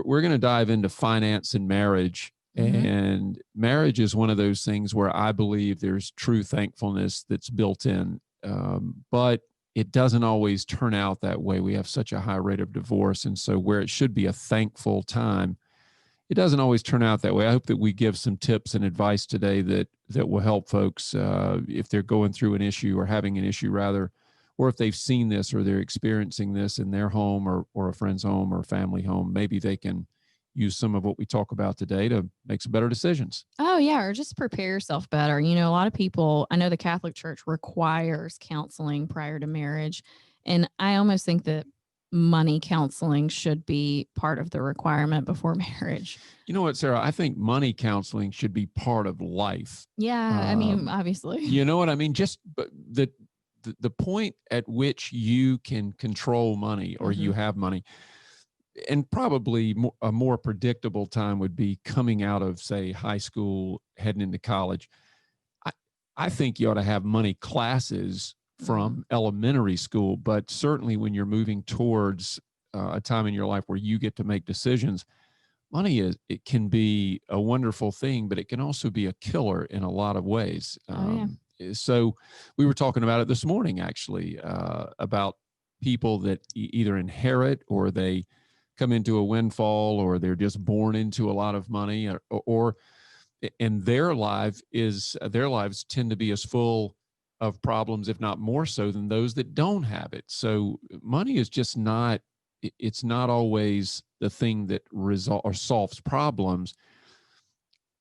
we're going to dive into finance and marriage. And marriage is one of those things where I believe there's true thankfulness that's built in. But it doesn't always turn out that way. We have such a high rate of divorce. And so where it should be a thankful time, it doesn't always turn out that way. I hope that we give some tips and advice today that will help folks if they're going through an issue or having an issue rather, or if they've seen this or they're experiencing this in their home or a friend's home or family home. Maybe they can use some of what we talk about today to make some better decisions. Oh, yeah. Or just prepare yourself better. You know, a lot of people, I know the Catholic Church requires counseling prior to marriage. And I almost think that money counseling should be part of the requirement before marriage. You know what, Sarah? I think money counseling should be part of life. Yeah. I mean, obviously. You know what I mean? Just the point at which you can control money or you have money, and probably a more predictable time would be coming out of, say, high school, heading into college. I think you ought to have money classes from elementary school, but certainly when you're moving towards a time in your life where you get to make decisions, it can be a wonderful thing, but it can also be a killer in a lot of ways. So we were talking about it this morning, actually, about people that either inherit or they come into a windfall, or they're just born into a lot of money, and their lives tend to be as full of problems, if not more so, than those that don't have it. So money is just it's not always the thing that solves problems.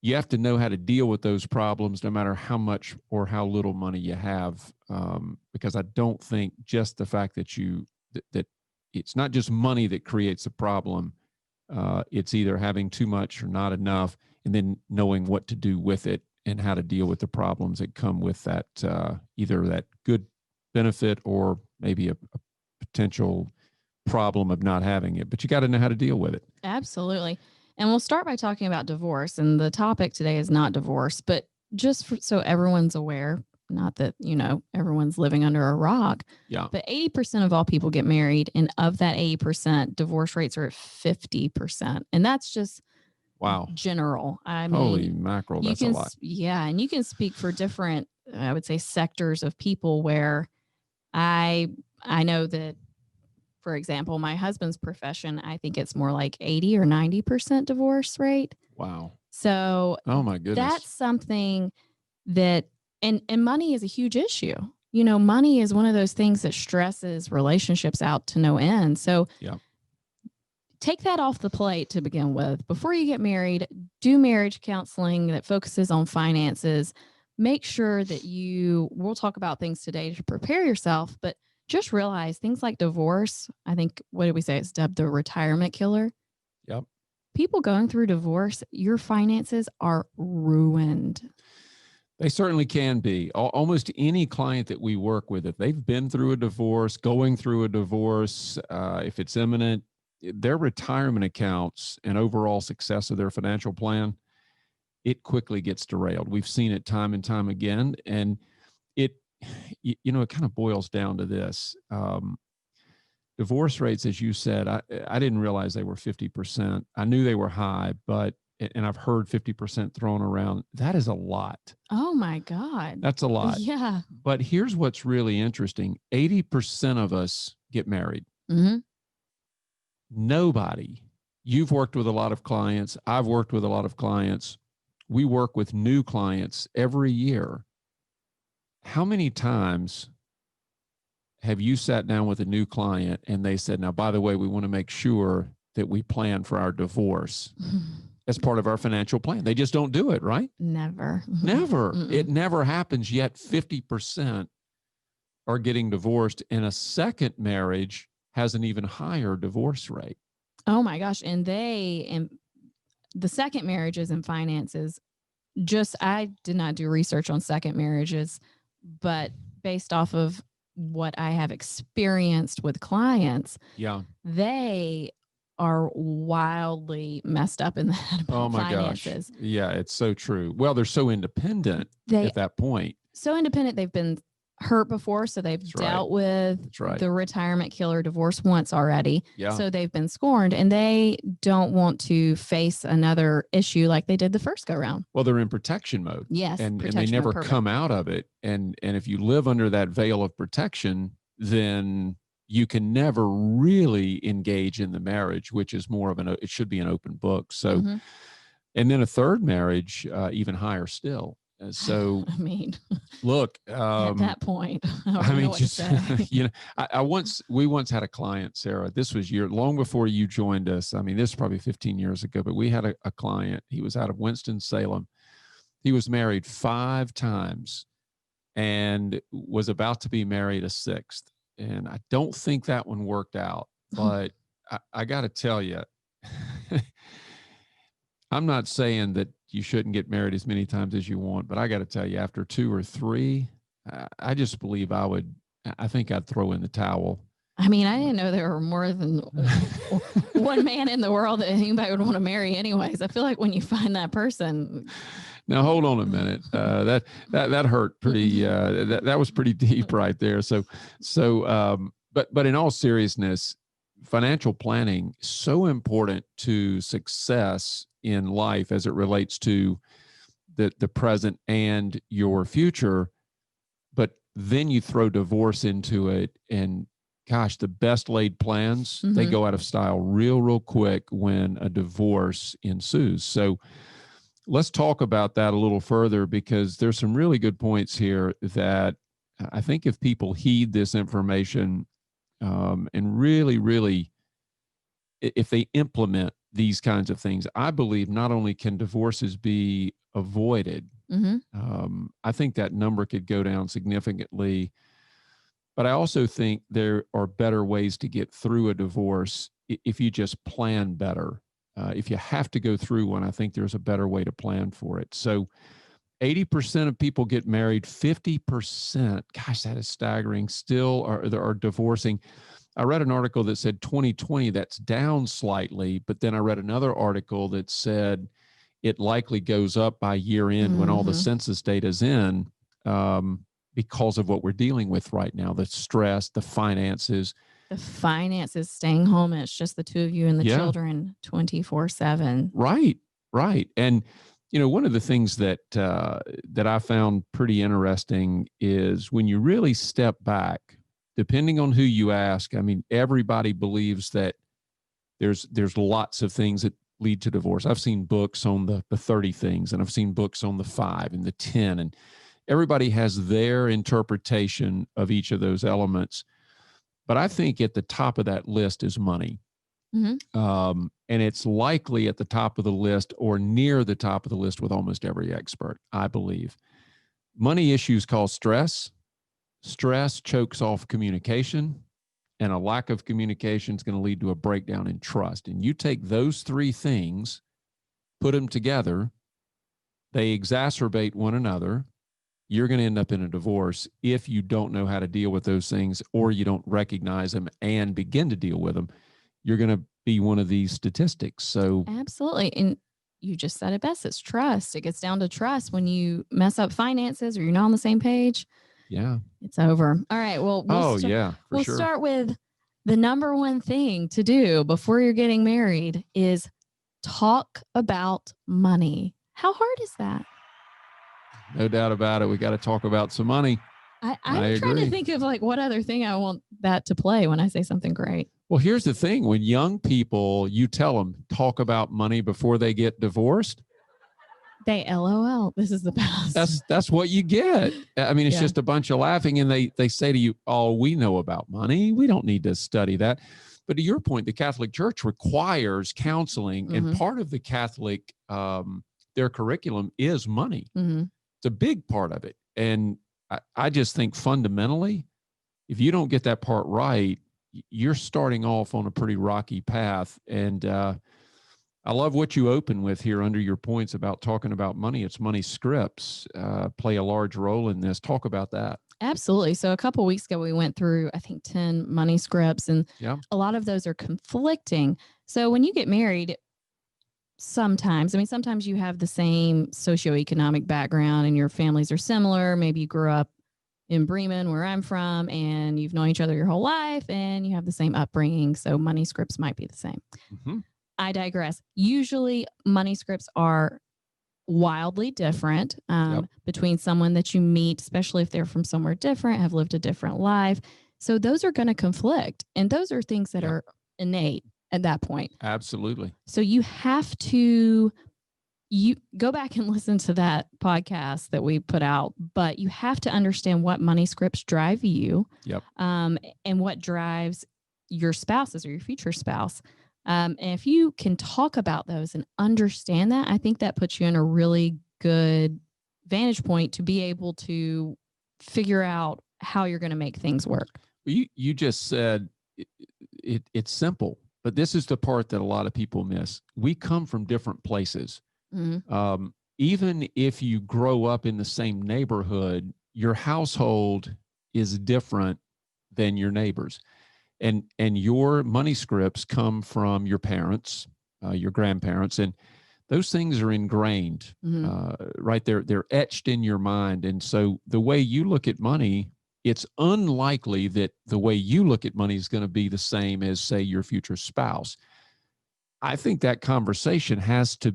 You have to know how to deal with those problems, no matter how much or how little money you have. Because I don't think just the fact that that it's not just money that creates a problem. It's either having too much or not enough, and then knowing what to do with it and how to deal with the problems that come with that, either that good benefit or maybe a potential problem of not having it. But you got to know how to deal with it. Absolutely. And we'll start by talking about divorce. And the topic today is not divorce, but just so everyone's aware, not that, everyone's living under a rock. Yeah. But 80% of all people get married. And of that 80%, divorce rates are at 50%. And that's just general. I mean, holy mackerel, that's a lot. Yeah. And you can speak for different, I would say, sectors of people where I know that, for example, my husband's profession, I think it's more like 80 or 90% divorce rate. Wow. So, oh my goodness, that's something that, and money is a huge issue. Money is one of those things that stresses relationships out to no end. So take that off the plate to begin with. Before you get married, do marriage counseling that focuses on finances. Make sure that we'll talk about things today to prepare yourself, but just realize things like divorce, I think, what did we say? It's dubbed the retirement killer. Yep. People going through divorce, your finances are ruined. They certainly can be. Almost any client that we work with, if they've been through a divorce, going through a divorce, if it's imminent, their retirement accounts and overall success of their financial plan, it quickly gets derailed. We've seen it time and time again. And it kind of boils down to this. Divorce rates, as you said, I didn't realize they were 50%. I knew they were high, and I've heard 50% thrown around. That is a lot. Oh my God. That's a lot. Yeah. But here's what's really interesting. 80% of us get married. Mm-hmm. Nobody. You've worked with a lot of clients. I've worked with a lot of clients. We work with new clients every year. How many times have you sat down with a new client and they said, now, by the way, we want to make sure that we plan for our divorce as part of our financial plan? They just don't do it, right? Never. Never. Mm-mm. It never happens, yet 50% are getting divorced, and a second marriage has an even higher divorce rate. Oh my gosh. And the second marriages and finances, I did not do research on second marriages, but based off of what I have experienced with clients, they are wildly messed up in the head about finances. Gosh. Yeah, it's so true. Well, they're so independent at that point. So independent, they've been hurt before, so they've dealt with the retirement killer divorce once already. Yeah. So they've been scorned, and they don't want to face another issue like they did the first go round. Well, they're in protection mode. Yes, and they never come out of it. And if you live under that veil of protection, then you can never really engage in the marriage, which is more of it should be an open book. So, and then a third marriage, even higher still. So, I mean, look, at that point, we once had a client, Sarah, this was long before you joined us. I mean, this is probably 15 years ago, but we had a client. He was out of Winston-Salem. He was married 5 times and was about to be married a 6th. And I don't think that one worked out, but I got to tell you, I'm not saying that you shouldn't get married as many times as you want, but I got to tell you, after 2 or 3, I just believe I think I'd throw in the towel. I mean, I didn't know there were more than one man in the world that anybody would want to marry anyways. I feel like when you find that person. Now, hold on a minute. That hurt pretty, that was pretty deep right there. But in all seriousness, financial planning is so important to success in life as it relates to the present and your future. But then you throw divorce into it, and gosh, the best laid plans, they go out of style real quick when a divorce ensues. So let's talk about that a little further, because there's some really good points here that I think if people heed this information, and really, if they implement these kinds of things, I believe not only can divorces be avoided, I think that number could go down significantly, but I also think there are better ways to get through a divorce if you just plan better. If you have to go through one, I think there's a better way to plan for it. So 80% of people get married, 50%, gosh, that is staggering, still are divorcing. I read an article that said 2020, that's down slightly, but then I read another article that said it likely goes up by year end when all the census data is in, because of what we're dealing with right now, the stress, the finances. The finances, staying home, and it's just the two of you and the children 24/7. Right. And, one of the things that I found pretty interesting is when you really step back, depending on who you ask, I mean, everybody believes that there's lots of things that lead to divorce. I've seen books on the 30 things, and I've seen books on the 5 and the 10, and everybody has their interpretation of each of those elements. But I think at the top of that list is money. And it's likely at the top of the list or near the top of the list with almost every expert, I believe. Money issues cause stress. Stress chokes off communication, and a lack of communication is going to lead to a breakdown in trust. And you take those 3 things, put them together, they exacerbate one another. You're going to end up in a divorce if you don't know how to deal with those things, or you don't recognize them and begin to deal with them. You're going to be one of these statistics. So absolutely. And you just said it best. It's trust. It gets down to trust. When you mess up finances or you're not on the same page, it's over. All right. Well, we'll start with the number one thing to do before you're getting married is talk about money. How hard is that? No doubt about it. We got to talk about some money. I'm trying to think of what other thing I want that to play when I say something great. Well, here's the thing. When young people, you tell them talk about money before they get divorced, they LOL. This is the best. That's what you get. I mean, it's just a bunch of laughing, and they say to you, "Oh, we know about money. We don't need to study that." But to your point, the Catholic Church requires counseling, and part of the Catholic their curriculum is money. It's a big part of it, and I just think fundamentally, if you don't get that part right, you're starting off on a pretty rocky path. And I love what you open with here under your points about talking about money. It's money scripts play a large role in this. Talk about that. Absolutely. So a couple of weeks ago, we went through, I think, 10 money scripts, and a lot of those are conflicting. So when you get married, sometimes you have the same socioeconomic background and your families are similar. Maybe you grew up in Bremen, where I'm from, and you've known each other your whole life and you have the same upbringing. So money scripts might be the same. Mm-hmm. I digress. Usually money scripts are wildly different between someone that you meet, especially if they're from somewhere different, have lived a different life. So those are going to conflict. And those are things that are innate at that point. Absolutely. So you have to go back and listen to that podcast that we put out, but you have to understand what money scripts drive you, and what drives your spouses or your future spouse. And if you can talk about those and understand that, I think that puts you in a really good vantage point to be able to figure out how you're going to make things work. You just said it's simple, but this is the part that a lot of people miss. We come from different places. Mm-hmm. Even if you grow up in the same neighborhood, your household is different than your neighbors. And your money scripts come from your parents, your grandparents, and those things are ingrained, right there. They're etched in your mind. And so the way you look at money, it's unlikely that the way you look at money is going to be the same as, say, your future spouse. I think that conversation has to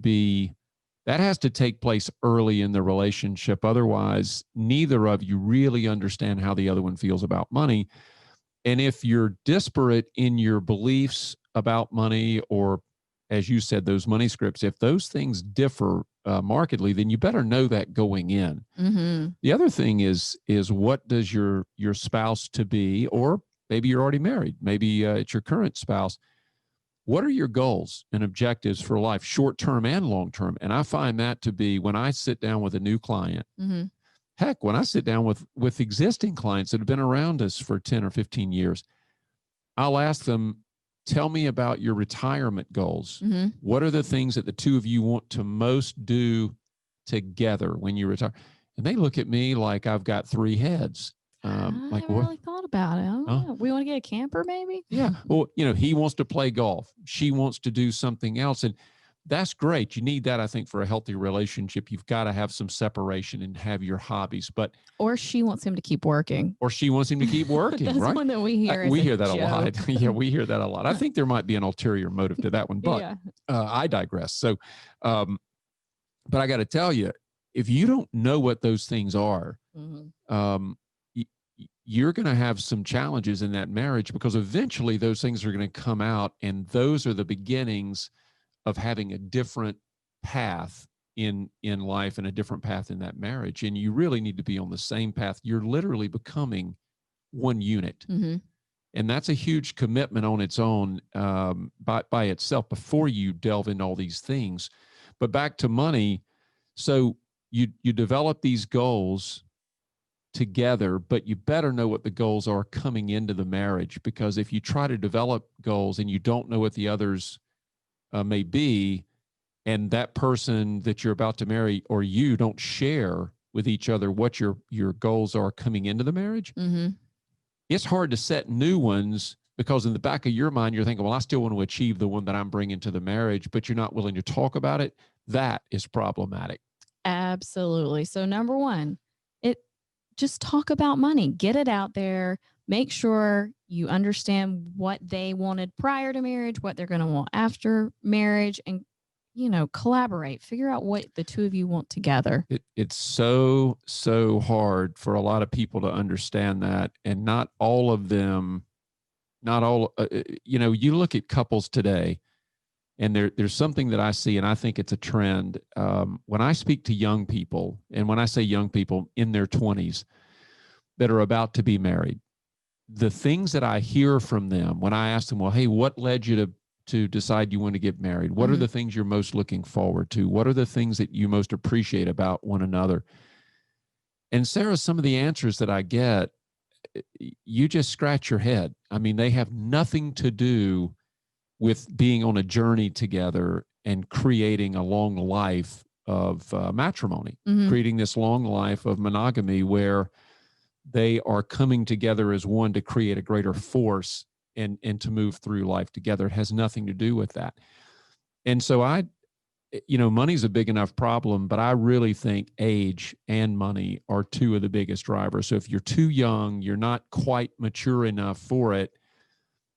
take place early in the relationship. Otherwise, neither of you really understand how the other one feels about money. And if you're disparate in your beliefs about money, or as you said, those money scripts, if those things differ markedly, then you better know that going in. Mm-hmm. The other thing is what does your spouse to be, or maybe you're already married, maybe it's your current spouse. What are your goals and objectives for life, short-term and long-term? And I find that to be, when I sit down with a new client, heck, when I sit down with existing clients that have been around us for 10 or 15 years, I'll ask them, tell me about your retirement goals. Mm-hmm. What are the things that the two of you want to most do together when you retire? And they look at me like I've got three heads. I never really thought about it. We want to get a camper, maybe? Yeah. Well, he wants to play golf. She wants to do something else. And that's great. You need that, I think, for a healthy relationship. You've got to have some separation and have your hobbies. Or she wants him to keep working. That's right? One that we hear. We hear that a lot. Yeah, we hear that a lot. I think there might be an ulterior motive to that one, but I digress. So, but I got to tell you, if you don't know what those things are, you're going to have some challenges in that marriage, because eventually those things are going to come out, and those are the beginnings of having a different path in life and a different path in that marriage. And you really need to be on the same path. You're literally becoming one unit. Mm-hmm. And that's a huge commitment on its own, by itself, before you delve into all these things. But back to money. So you develop these goals together, but you better know what the goals are coming into the marriage, because if you try to develop goals and you don't know what the others may be, and that person that you're about to marry or you don't share with each other what your goals are coming into the marriage, it's hard to set new ones, because in the back of your mind, you're thinking, well, I still want to achieve the one that I'm bringing to the marriage, but you're not willing to talk about it. That is problematic. Absolutely. So number one, just talk about money, get it out there, make sure you understand what they wanted prior to marriage, what they're going to want after marriage, and, collaborate, figure out what the two of you want together. It's so hard for a lot of people to understand that. And not all, you look at couples today, and there's something that I see, and I think it's a trend. When I speak to young people, and when I say young people in their 20s that are about to be married, the things that I hear from them when I ask them, well, hey, what led you to decide you want to get married? What are the things you're most looking forward to? What are the things that you most appreciate about one another? And Sarah, some of the answers that I get, you just scratch your head. I mean, they have nothing to do with being on a journey together and creating a long life of matrimony, creating this long life of monogamy where they are coming together as one to create a greater force and to move through life together. It has nothing to do with that. And so money's a big enough problem, but I really think age and money are two of the biggest drivers. So if you're too young, you're not quite mature enough for it,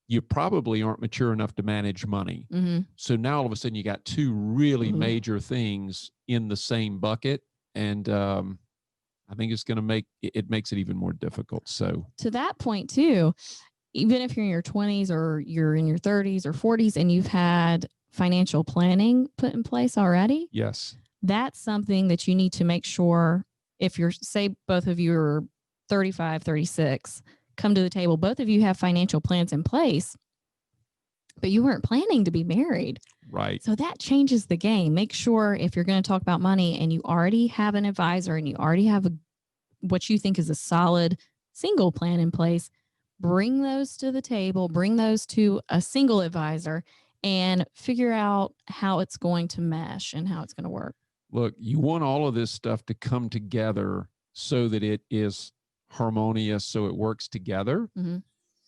you probably aren't mature enough to manage money. Mm-hmm. So now all of a sudden you got two really Ooh. major things in the same bucket. And I think it's going to makes it even more difficult. So to that point too, even if you're in your 20s or you're in your 30s or 40s and you've had financial planning put in place already, yes, that's something that you need to make sure. If you're, say, both of you are 35, 36, come to the table, both of you have financial plans in place, but you weren't planning to be married. Right. So that changes the game. Make sure if you're going to talk about money and you already have an advisor and you already have what you think is a solid single plan in place, bring those to the table, bring those to a single advisor, and figure out how it's going to mesh and how it's going to work. Look, you want all of this stuff to come together so that it is harmonious, so it works together. Mm-hmm.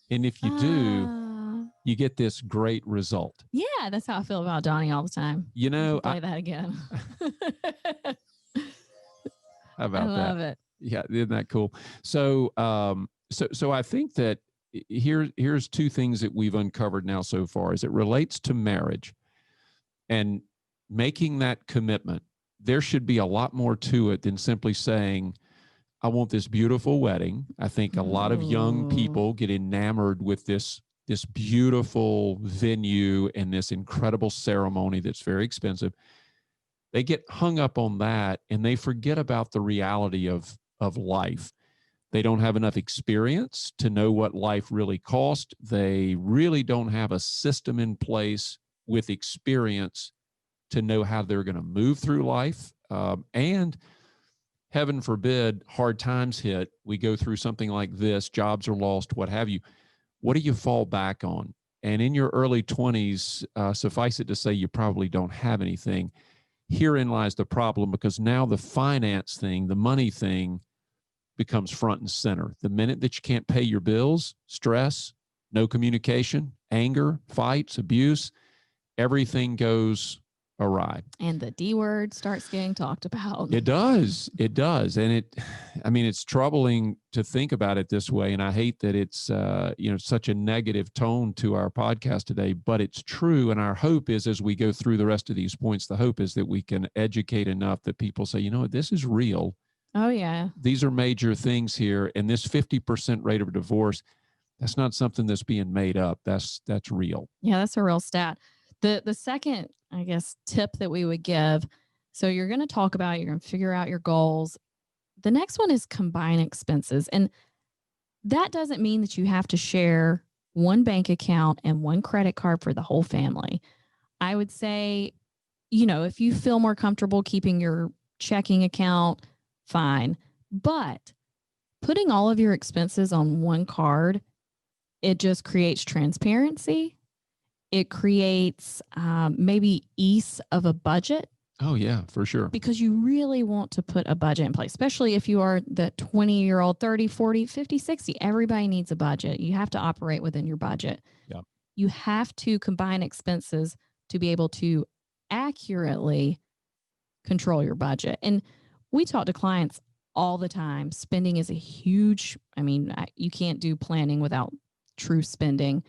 And if you do, you get this great result. Yeah, that's how I feel about Donnie all the time. Play that again. How about that? I love it. Yeah, isn't that cool? So, so I think that here's two things that we've uncovered now so far as it relates to marriage and making that commitment. There should be a lot more to it than simply saying, I want this beautiful wedding. I think a lot of young people get enamored with this beautiful venue and this incredible ceremony that's very expensive. They get hung up on that and they forget about the reality of life. They don't have enough experience to know what life really costs. They really don't have a system in place with experience to know how they're going to move through life. And heaven forbid, hard times hit. We go through something like this, jobs are lost, what have you. What do you fall back on? And in your early 20s, suffice it to say, you probably don't have anything. Herein lies the problem, because now the finance thing, the money thing becomes front and center. The minute that you can't pay your bills, stress, no communication, anger, fights, abuse, everything goes awry. And the D word starts getting talked about. It does. It does. And it's troubling to think about it this way. And I hate that it's, such a negative tone to our podcast today, but it's true. And our hope is, as we go through the rest of these points, the hope is that we can educate enough that people say, this is real. Oh, yeah. These are major things here. And this 50% rate of divorce, that's not something that's being made up. That's real. Yeah, that's a real stat. The second, I guess, tip that we would give, so you're going to talk about, you're going to figure out your goals. The next one is combine expenses. And that doesn't mean that you have to share one bank account and one credit card for the whole family. I would say, if you feel more comfortable keeping your checking account, fine. But putting all of your expenses on one card, it just creates transparency. It creates maybe ease of a budget. Oh, yeah, for sure. Because you really want to put a budget in place, especially if you are the 20-year-old, 30, 40, 50, 60. Everybody needs a budget. You have to operate within your budget. Yep. You have to combine expenses to be able to accurately control your budget. And we talk to clients all the time. Spending is a huge, you can't do planning without true spending.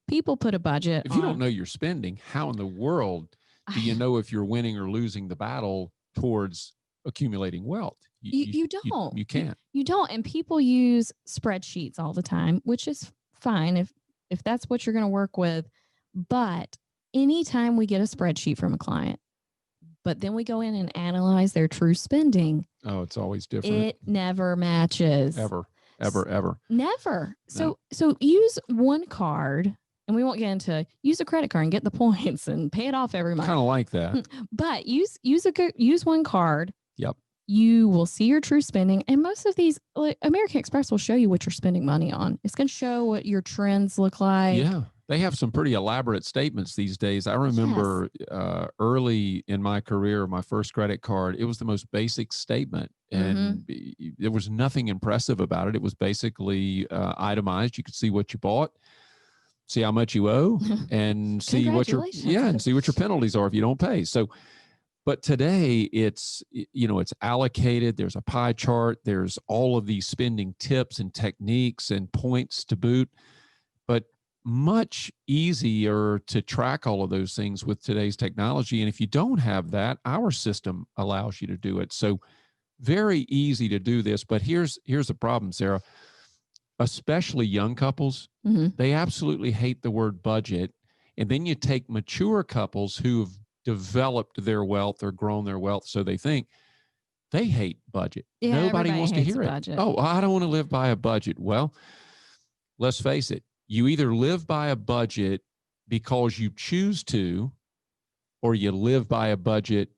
People put a budget. If you don't know you're spending, how in the world do you know if you're winning or losing the battle towards accumulating wealth? You don't. You can't. You don't. And people use spreadsheets all the time, which is fine if that's what you're going to work with. But anytime we get a spreadsheet from a client, but then we go in and analyze their true spending. Oh, it's always different. It never matches. Ever. Never. No. So use one card. And we won't get into use a credit card and get the points and pay it off every month. Kind of like that. But use one card. Yep. You will see your true spending. And most of these, like American Express will show you what you're spending money on. It's going to show what your trends look like. Yeah. They have some pretty elaborate statements these days. I remember early in my career, my first credit card, it was the most basic statement. And there was nothing impressive about it. It was basically itemized. You could see what you bought, see how much you owe, and see what your penalties are if you don't pay. So But today it's, it's allocated. There's a pie chart. There's all of these spending tips and techniques and points to boot, but much easier to track all of those things with today's technology. And if you don't have that, our system allows you to do it. So very easy to do this. But here's the problem, Sarah. Especially young couples, they absolutely hate the word budget. And then you take mature couples who've developed their wealth or grown their wealth, so they think, they hate budget. Yeah, Nobody wants to hear it. Budget. Oh, I don't want to live by a budget. Well, let's face it. You either live by a budget because you choose to, or you live by a budget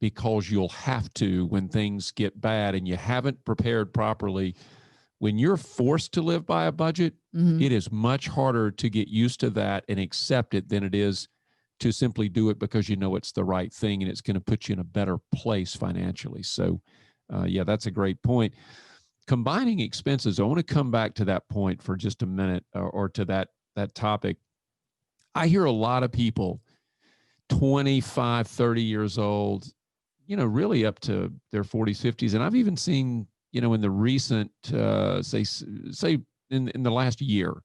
because you'll have to when things get bad and you haven't prepared properly. When you're forced to live by a budget, it is much harder to get used to that and accept it than it is to simply do it because you know it's the right thing and it's going to put you in a better place financially. So, yeah, that's a great point. Combining expenses, I want to come back to that point for just a minute, or to that topic. I hear a lot of people, 25, 30 years old, really up to their 40s, 50s. And I've even seen, in the recent, say in the last year,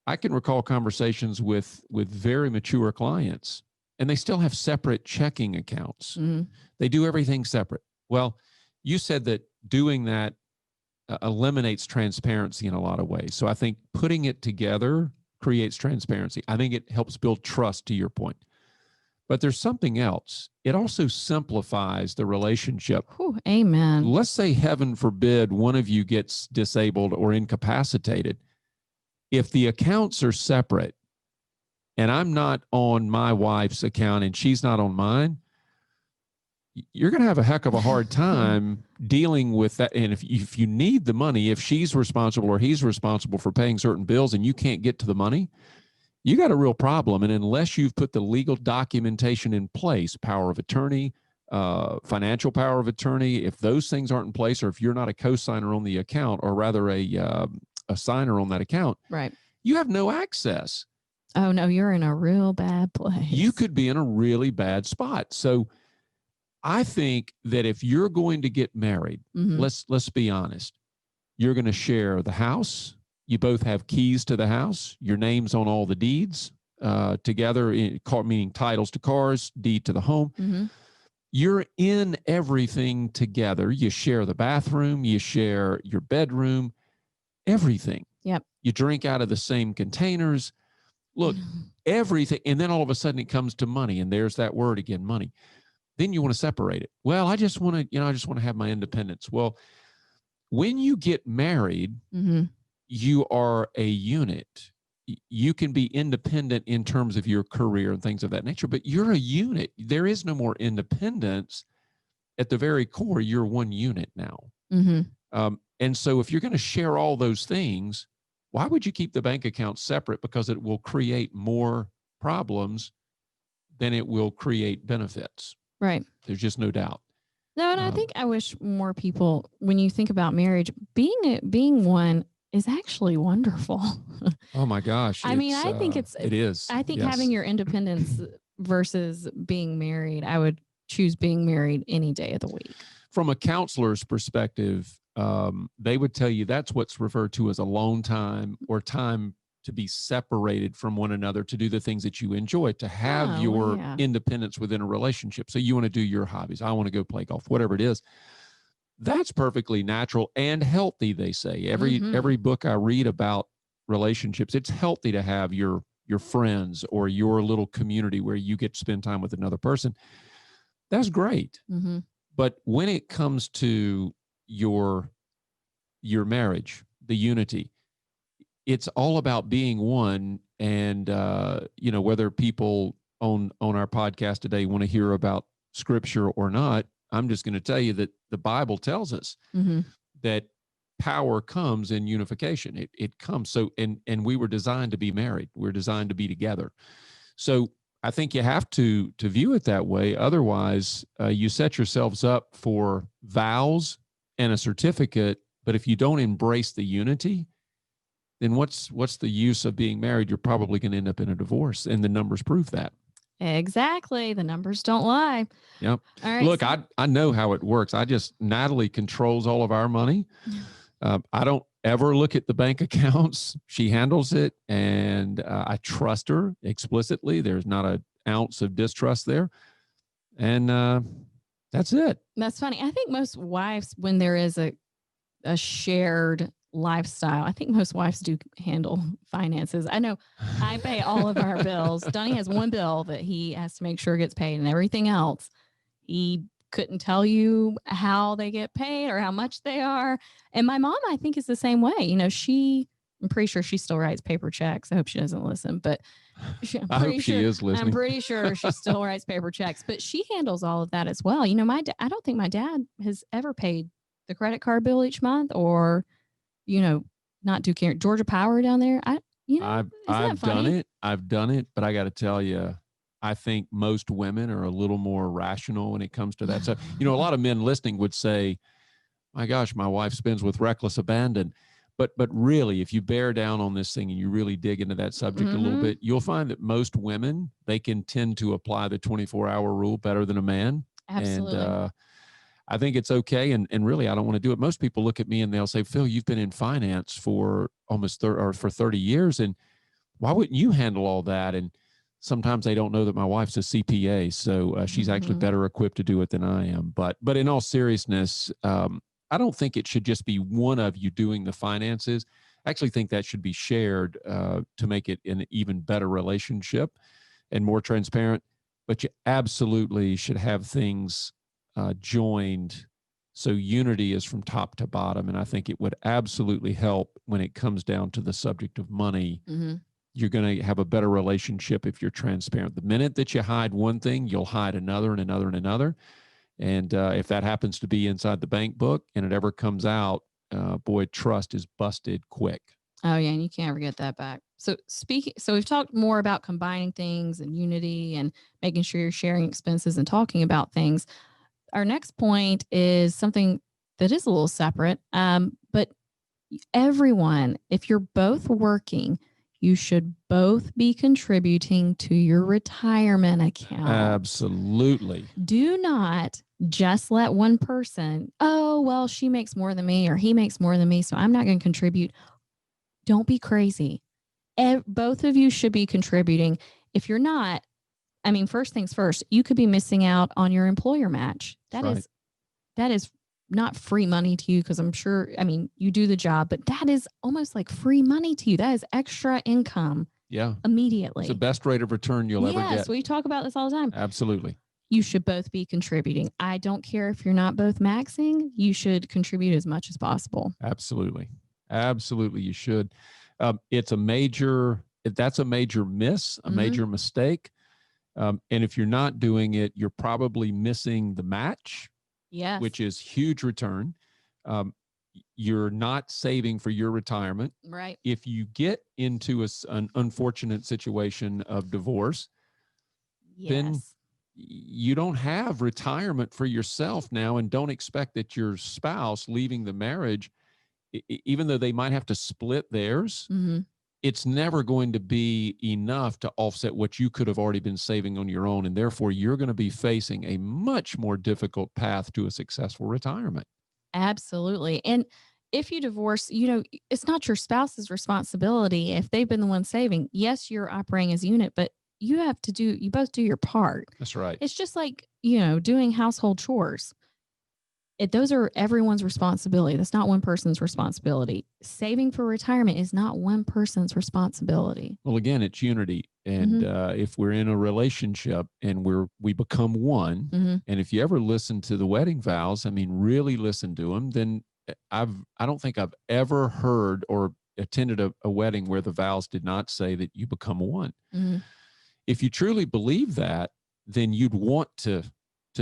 I can recall conversations with very mature clients, and they still have separate checking accounts. They do everything separate. Well, you said that doing that eliminates transparency in a lot of ways. So I think putting it together creates transparency. I think it helps build trust, to your point. But there's something else. It also simplifies the relationship. Whew, amen. Let's say, heaven forbid, one of you gets disabled or incapacitated. If the accounts are separate and I'm not on my wife's account and she's not on mine, you're going to have a heck of a hard time dealing with that. And if you need the money, if she's responsible or he's responsible for paying certain bills and you can't get to the money, you got a real problem. And unless you've put the legal documentation in place, power of attorney, financial power of attorney, if those things aren't in place, or if you're not a co-signer on the account, or rather a signer on that account, right, you have no access. Oh no, you're in a real bad place. You could be in a really bad spot. So I think that if you're going to get married, let's be honest, you're going to share the house. You both have keys to the house. Your name's on all the deeds together, meaning titles to cars, deed to the home. You're in everything together. You share the bathroom. You share your bedroom, everything. Yep. You drink out of the same containers. Look, everything. And then all of a sudden it comes to money. And there's that word again, money. Then you want to separate it. Well, I just want to have my independence. Well, when you get married, you are a unit. You can be independent in terms of your career and things of that nature, but you're a unit. There is no more independence. At the very core, you're one unit now. And so if you're going to share all those things, why would you keep the bank account separate? Because it will create more problems than it will create benefits. Right. There's just no doubt. No, and I think I wish more people, when you think about marriage, being one is actually wonderful. Oh my gosh. I mean, I think it is. I think having your independence versus being married, I would choose being married any day of the week. From a counselor's perspective, they would tell you that's what's referred to as alone time, or time to be separated from one another, to do the things that you enjoy, to have your independence within a relationship. So you want to do your hobbies. I want to go play golf, whatever it is. That's perfectly natural and healthy, they say. Every book I read about relationships, it's healthy to have your friends or your little community where you get to spend time with another person. That's great. But when it comes to your marriage, the unity, it's all about being one. And, whether people on our podcast today want to hear about scripture or not, I'm just going to tell you that the Bible tells us that power comes in unification. It comes. So, and we were designed to be married. We're designed to be together. So I think you have to view it that way. Otherwise, you set yourselves up for vows and a certificate. But if you don't embrace the unity, then what's the use of being married? You're probably going to end up in a divorce, and the numbers prove that. Exactly. The numbers don't lie. Yep. All right. Look, So, I know how it works. Natalie controls all of our money. I don't ever look at the bank accounts. She handles it, and I trust her explicitly. There's not an ounce of distrust there. And that's it. that's funny. I think most wives, when there is a shared lifestyle, I think most wives do handle finances. I know I pay all of our bills. Donnie has one bill that he has to make sure gets paid, and everything else, he couldn't tell you how they get paid or how much they are. And my mom, I think, is the same way. You know, I'm pretty sure she still writes paper checks. I hope she doesn't listen, but I hope she is listening. I'm pretty sure she still writes paper checks, but she handles all of that as well. You know, I don't think my dad has ever paid the credit card bill each month, or, you know, not Duke Georgia Power down there. I've done it. I've done it, but I got to tell you, I think most women are a little more rational when it comes to that. So, you know, a lot of men listening would say, my gosh, my wife spends with reckless abandon. But really, if you bear down on this thing and you really dig into that subject a little bit, you'll find that most women, they can tend to apply the 24-hour rule better than a man. Absolutely. And I think it's okay. And really, I don't want to do it. Most people look at me and they'll say, Phil, you've been in finance for almost for 30 years. And why wouldn't you handle all that? And sometimes they don't know that my wife's a CPA. So she's actually better equipped to do it than I am. But in all seriousness, I don't think it should just be one of you doing the finances. I actually think that should be shared to make it an even better relationship and more transparent. But you absolutely should have things joined so unity is from top to bottom. And I think it would absolutely help when it comes down to the subject of money. You're going to have a better relationship if you're transparent. The minute that you hide one thing, you'll hide another and another and another. And if that happens to be inside the bank book and it ever comes out, boy, trust is busted quick. Oh yeah, and you can't ever get that back. So we've talked more about combining things and unity and making sure you're sharing expenses and talking about things. Our next point is something that is a little separate. But everyone, if you're both working, you should both be contributing to your retirement account. Absolutely. Do not just let one person, oh, well, she makes more than me or he makes more than me, so I'm not going to contribute. Don't be crazy. Both of you should be contributing. If you're not, I mean, first things first, you could be missing out on your employer match. That is not free money to you, because I'm sure, I mean, you do the job, but that is almost like free money to you. That is extra income. Yeah. Immediately. It's the best rate of return you'll ever get. Yes, we talk about this all the time. Absolutely. You should both be contributing. I don't care if you're not both maxing. You should contribute as much as possible. Absolutely. Absolutely, you should. That's a major miss, a major mistake. And if you're not doing it, you're probably missing the match, which is huge return. You're not saving for your retirement. Right. If you get into an unfortunate situation of divorce, then you don't have retirement for yourself now, and don't expect that your spouse leaving the marriage, even though they might have to split theirs, it's never going to be enough to offset what you could have already been saving on your own. And therefore, you're going to be facing a much more difficult path to a successful retirement. Absolutely. And if you divorce, you know, it's not your spouse's responsibility if they've been the one saving. Yes, you're operating as a unit, but you both do your part. That's right. It's just like, you know, doing household chores. Those are everyone's responsibility. That's not one person's responsibility. Saving for retirement is not one person's responsibility. Well, again, it's unity. And if we're in a relationship and we become one, and if you ever listen to the wedding vows, I mean, really listen to them, then I don't think I've ever heard or attended a wedding where the vows did not say that you become one. If you truly believe that, then you'd want to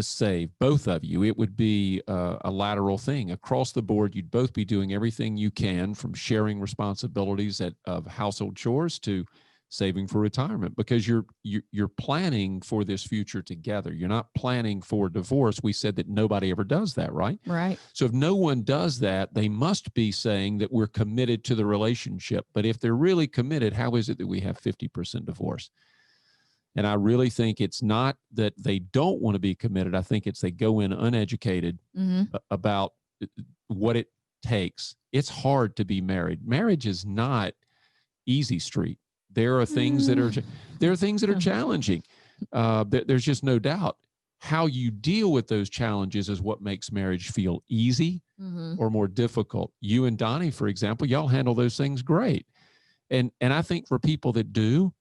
save, both of you. It would be a lateral thing across the board. You'd both be doing everything you can, from sharing responsibilities of household chores to saving for retirement, because you're planning for this future together. You're not planning for divorce. We said that nobody ever does that, right? Right. So if no one does that, they must be saying that we're committed to the relationship. But if they're really committed, how is it that we have 50% divorce? And I really think it's not that they don't want to be committed. I think it's they go in uneducated about what it takes. It's hard to be married. Marriage is not easy street. There are things that are challenging. There's just no doubt. How you deal with those challenges is what makes marriage feel easy or more difficult. You and Donnie, for example, y'all handle those things great. And I think for people that do,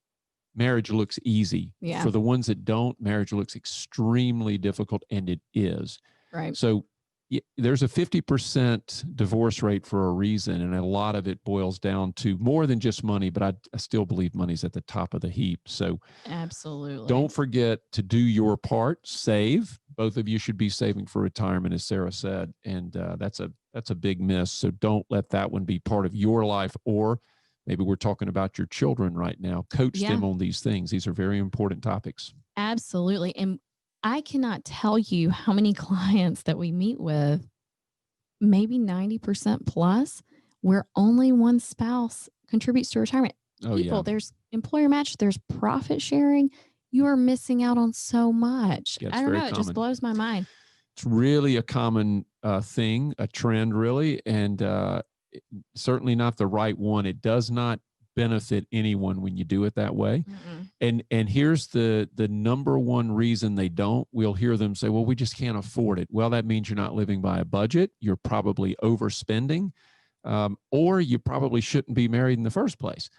marriage looks easy. Yeah. For the ones that don't, marriage looks extremely difficult, and it is. Right. So there's a 50% divorce rate for a reason, and a lot of it boils down to more than just money, but I still believe money's at the top of the heap. So absolutely, don't forget to do your part. Save. Both of you should be saving for retirement, as Sarah said, and that's a big miss. So don't let that one be part of your life. Or maybe we're talking about your children right now. Coach them on these things. These are very important topics. Absolutely. And I cannot tell you how many clients that we meet with, maybe 90% plus, where only one spouse contributes to retirement. There's employer match, there's profit sharing. You are missing out on so much. I don't know. It just blows my mind. It's really a common thing, a trend, really, and certainly not the right one. It does not benefit anyone when you do it that way. And here's the number one reason they don't. We'll hear them say, well, we just can't afford it. Well, that means you're not living by a budget. You're probably overspending, or you probably shouldn't be married in the first place.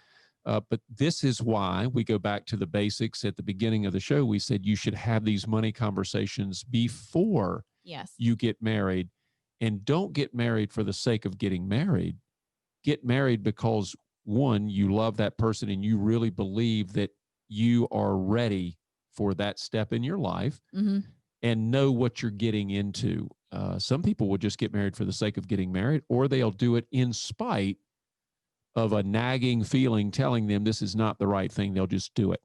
But this is why we go back to the basics at the beginning of the show. We said you should have these money conversations before you get married, and don't get married for the sake of getting married. Get married because, one, you love that person and you really believe that you are ready for that step in your life and know what you're getting into. Some people will just get married for the sake of getting married, or they'll do it in spite of a nagging feeling telling them this is not the right thing. They'll just do it.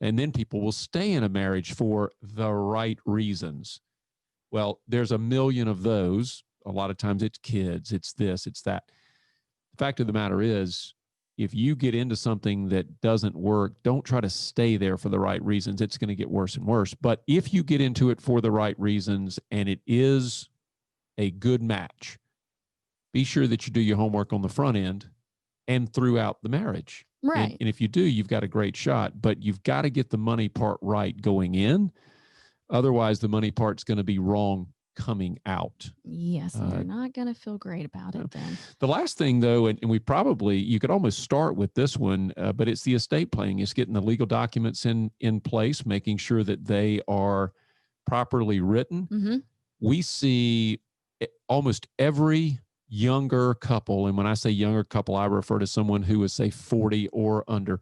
And then people will stay in a marriage for the right reasons. Well, there's a million of those. A lot of times it's kids, it's this, it's that. The fact of the matter is, if you get into something that doesn't work, don't try to stay there for the right reasons. It's going to get worse and worse. But if you get into it for the right reasons and it is a good match, be sure that you do your homework on the front end and throughout the marriage. Right. And if you do, you've got a great shot. But you've got to get the money part right going in. Otherwise, the money part's going to be wrong coming out. Yes, and they're not going to feel great about it then. The last thing, though, and you could almost start with this one, but it's the estate planning. It's getting the legal documents in place, making sure that they are properly written. We see almost every younger couple, and when I say younger couple, I refer to someone who is, say, 40 or under.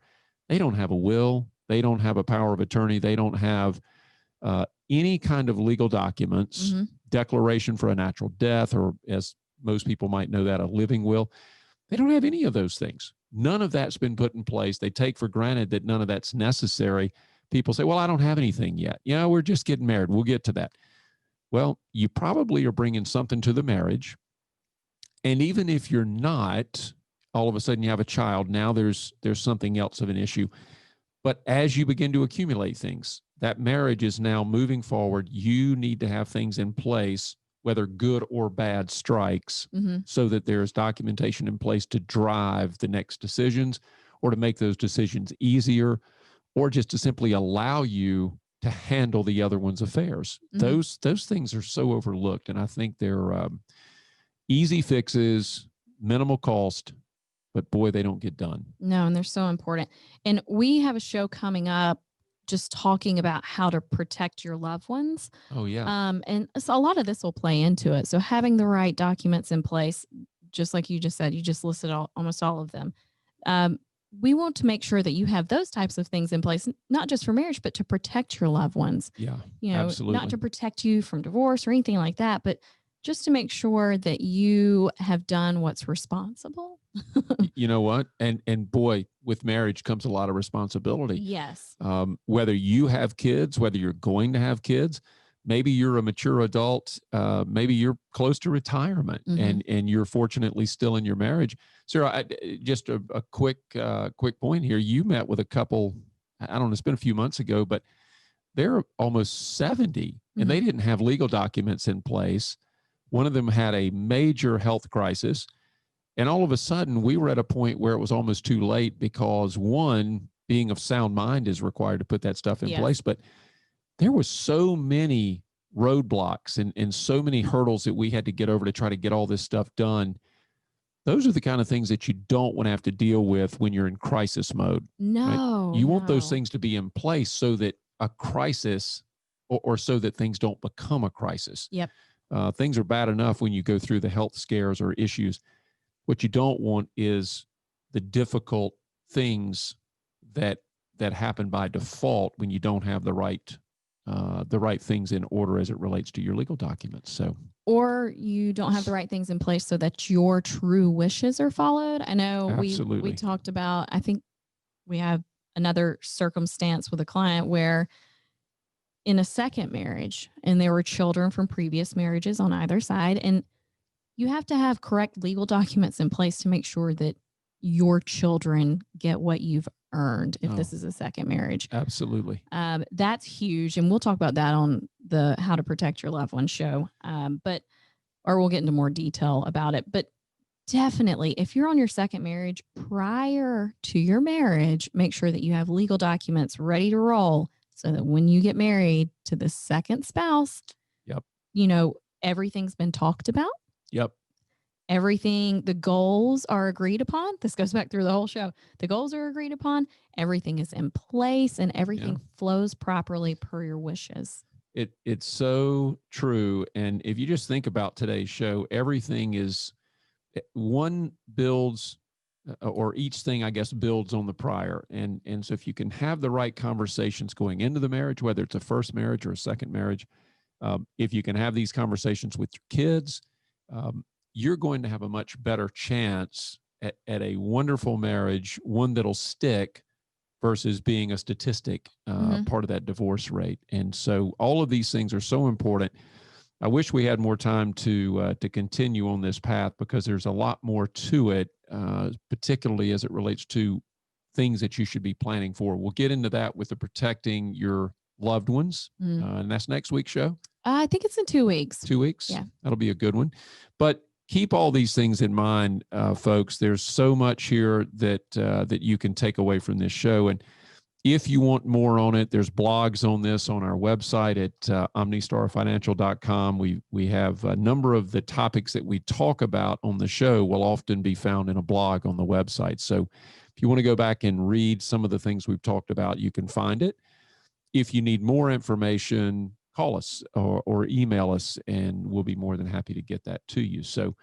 They don't have a will. They don't have a power of attorney. They don't have any kind of legal documents, declaration for a natural death, or as most people might know that, a living will. They don't have any of those things. None of that's been put in place. They take for granted that none of that's necessary. People say, well, I don't have anything yet. Yeah, we're just getting married. We'll get to that. Well, you probably are bringing something to the marriage. And even if you're not, all of a sudden you have a child. Now there's something else of an issue. But as you begin to accumulate things, that marriage is now moving forward. You need to have things in place, whether good or bad strikes, so that there's documentation in place to drive the next decisions, or to make those decisions easier, or just to simply allow you to handle the other one's affairs. Those things are so overlooked, and I think they're easy fixes, minimal cost, but boy, they don't get done. No, and they're so important. And we have a show coming up just talking about how to protect your loved ones. Oh, yeah. And so a lot of this will play into it. So having the right documents in place, just like you just said, you just listed almost all of them. We want to make sure that you have those types of things in place, not just for marriage, but to protect your loved ones. Yeah, absolutely. Not to protect you from divorce or anything like that, but just to make sure that you have done what's responsible. You know what? And boy, with marriage comes a lot of responsibility. Yes. Whether you have kids, whether you're going to have kids, maybe you're a mature adult, maybe you're close to retirement, and you're fortunately still in your marriage. Sarah, just a quick point here. You met with a couple, I don't know, it's been a few months ago, but they're almost 70 and they didn't have legal documents in place. One of them had a major health crisis. And all of a sudden, we were at a point where it was almost too late because, one, being of sound mind is required to put that stuff in place. But there was so many roadblocks and so many hurdles that we had to get over to try to get all this stuff done. Those are the kind of things that you don't want to have to deal with when you're in crisis mode. No. Right? You want those things to be in place so that a crisis or so that things don't become a crisis. Yep. Things are bad enough when you go through the health scares or issues. What you don't want is the difficult things that happen by default when you don't have the right things in order as it relates to your legal documents. So, or you don't have the right things in place so that your true wishes are followed. I know we talked about, I think we have another circumstance with a client where in a second marriage, and there were children from previous marriages on either side, and you have to have correct legal documents in place to make sure that your children get what you've earned if this is a second marriage. Absolutely. That's huge. And we'll talk about that on the How to Protect Your Loved One show. Or we'll get into more detail about it. But definitely, if you're on your second marriage, prior to your marriage, make sure that you have legal documents ready to roll so that when you get married to the second spouse, everything's been talked about. Yep. Everything, the goals are agreed upon. This goes back through the whole show. The goals are agreed upon. Everything is in place and everything flows properly per your wishes. It's so true. And if you just think about today's show, everything is one builds or each thing, I guess, builds on the prior. And so if you can have the right conversations going into the marriage, whether it's a first marriage or a second marriage, if you can have these conversations with your kids, you're going to have a much better chance at a wonderful marriage, one that'll stick versus being a statistic, part of that divorce rate. And so all of these things are so important. I wish we had more time to continue on this path because there's a lot more to it, particularly as it relates to things that you should be planning for. We'll get into that with the protecting your loved ones, and that's next week's show. I think it's in 2 weeks. 2 weeks? Yeah. That'll be a good one. But keep all these things in mind, folks. There's so much here that you can take away from this show. And if you want more on it, there's blogs on this on our website at omnistarfinancial.com. We have a number of the topics that we talk about on the show will often be found in a blog on the website. So if you want to go back and read some of the things we've talked about, you can find it. If you need more information, call us or email us, and we'll be more than happy to get that to you. So